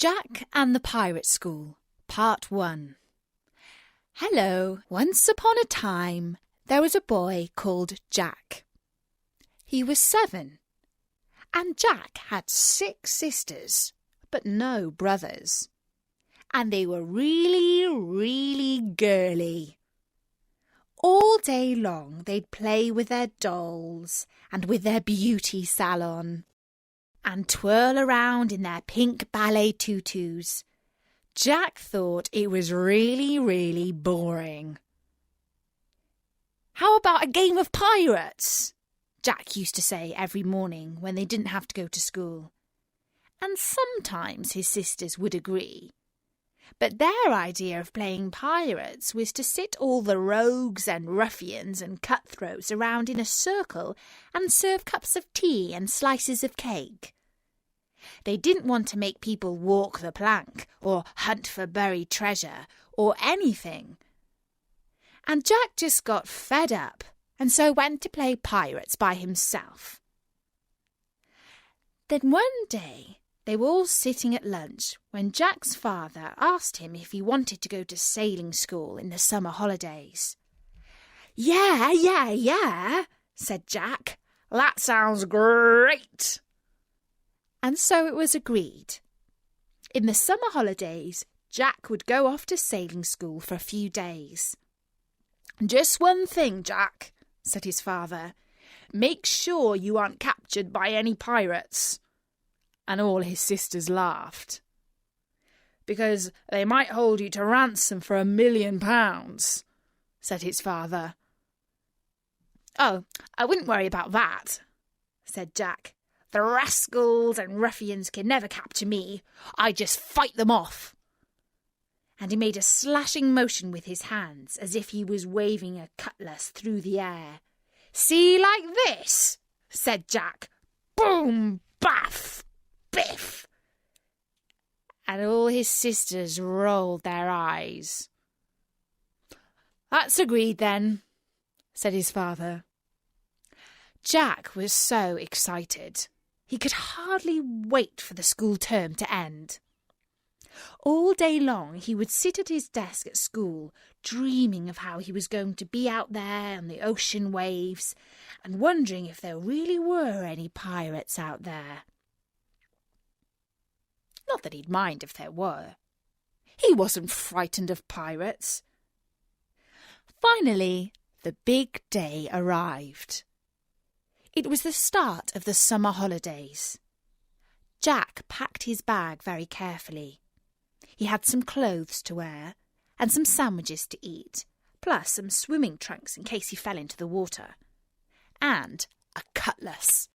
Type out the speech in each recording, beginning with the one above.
Jack and the Pirate School, Part 1. Hello, once upon a time, there was a boy called Jack. He was 7, and Jack had 6 sisters, but no brothers. And they were really, really girly. All day long they'd play with their dolls and with their beauty salon, and twirl around in their pink ballet tutus. Jack thought it was really, really boring. "How about a game of pirates?" Jack used to say every morning when they didn't have to go to school. And sometimes his sisters would agree. But their idea of playing pirates was to sit all the rogues and ruffians and cutthroats around in a circle and serve cups of tea and slices of cake. They didn't want to make people walk the plank or hunt for buried treasure or anything. And Jack just got fed up and so went to play pirates by himself. Then one day they were all sitting at lunch when Jack's father asked him if he wanted to go to sailing school in the summer holidays. Yeah, said Jack. "That sounds great." And so it was agreed. In the summer holidays, Jack would go off to sailing school for a few days. "Just one thing, Jack," said his father. "Make sure you aren't captured by any pirates." And all his sisters laughed. "Because they might hold you to ransom for £1,000,000, said his father. "Oh, I wouldn't worry about that," said Jack. "The rascals and ruffians can never capture me. I just fight them off." And he made a slashing motion with his hands as if he was waving a cutlass through the air. "See, like this," said Jack. "Boom, baff, biff." And all his sisters rolled their eyes. "That's agreed then," said his father. Jack was so excited. He could hardly wait for the school term to end. All day long he would sit at his desk at school, dreaming of how he was going to be out there on the ocean waves and wondering if there really were any pirates out there. Not that he'd mind if there were. He wasn't frightened of pirates. Finally, the big day arrived. It was the start of the summer holidays. Jack packed his bag very carefully. He had some clothes to wear and some sandwiches to eat, plus some swimming trunks in case he fell into the water, and a cutlass.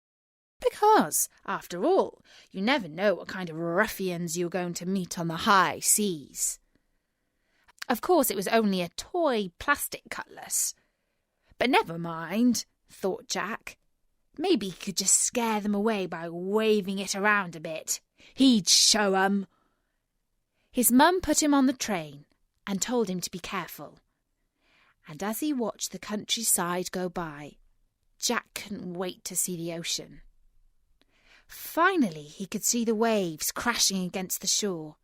Because, after all, you never know what kind of ruffians you're going to meet on the high seas. Of course, it was only a toy plastic cutlass. But never mind, thought Jack. Maybe he could just scare them away by waving it around a bit. He'd show 'em. His mum put him on the train and told him to be careful. And as he watched the countryside go by, Jack couldn't wait to see the ocean. Finally, he could see the waves crashing against the shore,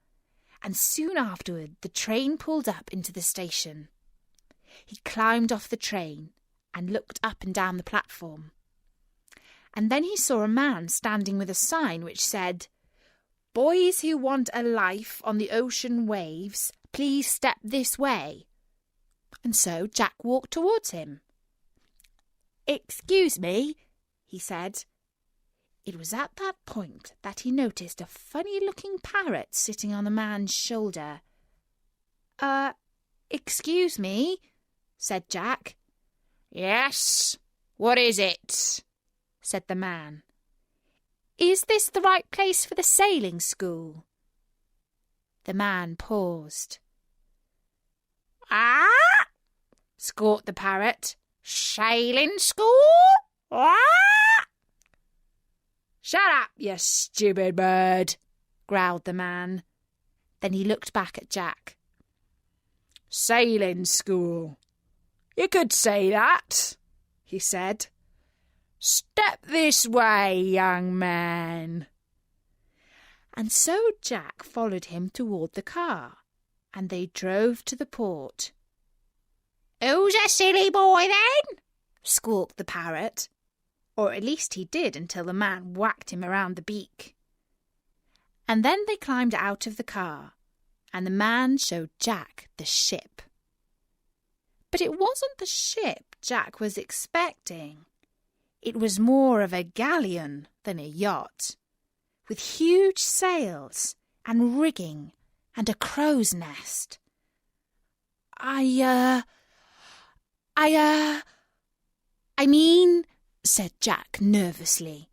and soon afterward the train pulled up into the station. He climbed off the train and looked up and down the platform. And then he saw a man standing with a sign which said, "Boys who want a life on the ocean waves, please step this way." And so Jack walked towards him. "Excuse me," he said. It was at that point that he noticed a funny-looking parrot sitting on the man's shoulder. Excuse me," said Jack. "Yes, what is it?" said the man. "Is this the right place for the sailing school?" The man paused. "Ah!" squawked the parrot. "Sailing school? Ah!" "Shut up, you stupid bird," growled the man. Then he looked back at Jack. "Sailing school. You could say that," he said. "Step this way, young man." And so Jack followed him toward the car, and they drove to the port. "Who's a silly boy then?" squawked the parrot. Or at least he did until the man whacked him around the beak. And then they climbed out of the car, and the man showed Jack the ship. But it wasn't the ship Jack was expecting. It was more of a galleon than a yacht, with huge sails and rigging and a crow's nest. I mean, said Jack nervously.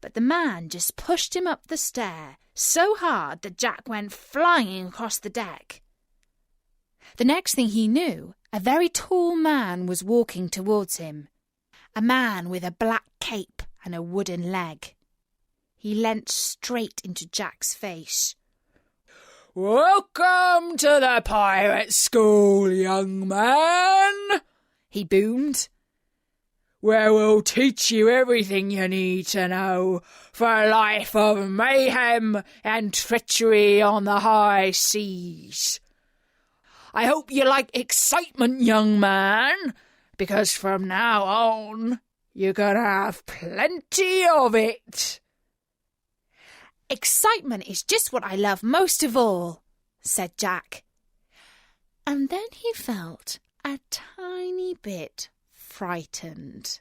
But the man just pushed him up the stair so hard that Jack went flying across the deck. The next thing he knew, a very tall man was walking towards him, a man with a black cape and a wooden leg. He leant straight into Jack's face. "Welcome to the pirate school, young man," he boomed, "where we'll teach you everything you need to know for a life of mayhem and treachery on the high seas. I hope you like excitement, young man, because from now on you're going to have plenty of it." "Excitement is just what I love most of all," said Jack. And then he felt a tiny bit frightened.